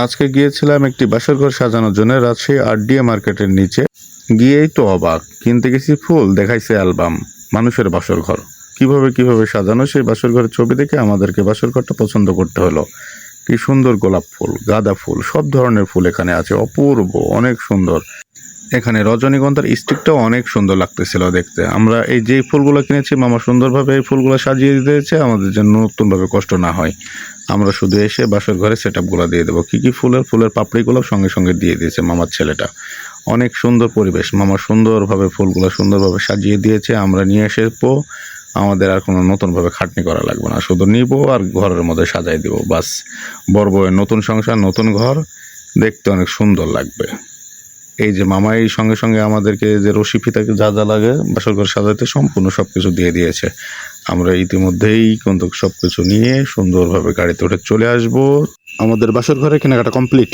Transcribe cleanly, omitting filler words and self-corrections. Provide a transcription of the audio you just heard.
আজকে গিয়েছিলাম একটি বাসর ঘর সাজানোর জন্য রাজশাহী আরডিএ মার্কেটের নিচে। গিয়েই তো অবাক, কিনতে গেছি ফুল, দেখাইছে অ্যালবাম। মানুষের বাসর ঘর কিভাবে সাজানো, সেই বাসর ঘরের ছবি দেখে আমাদেরকে বাসর ঘরটা পছন্দ করতে হলো। কি সুন্দর গোলাপ ফুল, গাঁদা ফুল, সব ধরনের ফুল এখানে আছে, অপূর্ব, অনেক সুন্দর। এখানে রজনীগন্ধার স্টিকটাও অনেক সুন্দর লাগতেছিল দেখতে। আমরা এই যে ফুলগুলো কিনেছি, মামা সুন্দরভাবে এই ফুলগুলো সাজিয়ে দিয়েছে আমাদের জন্য, নতুনভাবে কষ্ট না হয়। আমরা শুধু এসে বাসর ঘরে সেট আপগুলো দিয়ে দেবো। কী ফুলের পাপড়িগুলো সঙ্গে সঙ্গে দিয়ে দিয়েছে মামার ছেলেটা। অনেক সুন্দর পরিবেশ, মামা সুন্দরভাবে ফুলগুলো সুন্দরভাবে সাজিয়ে দিয়েছে। আমরা নিয়ে এসেও আমাদের আর কোনো নতুনভাবে খাটনি করা লাগবে না, শুধু নিব আর ঘরের মধ্যে সাজাই দিব, বাস। বড় বউয়ের নতুন সংসার, নতুন ঘর, দেখতে অনেক সুন্দর লাগবে। এই যে মামা এই সঙ্গে সঙ্গে আমাদেরকে যে রশি ফিতাকে যা যা লাগে বাসর ঘর সাজাতে সম্পূর্ণ সব কিছু দিয়ে দিয়েছে। আমরা ইতিমধ্যেই কিন্তু সব কিছু নিয়ে সুন্দরভাবে গাড়িতে উঠে চলে আসব। আমাদের বাসর ঘরে কেনাকাটা কমপ্লিট।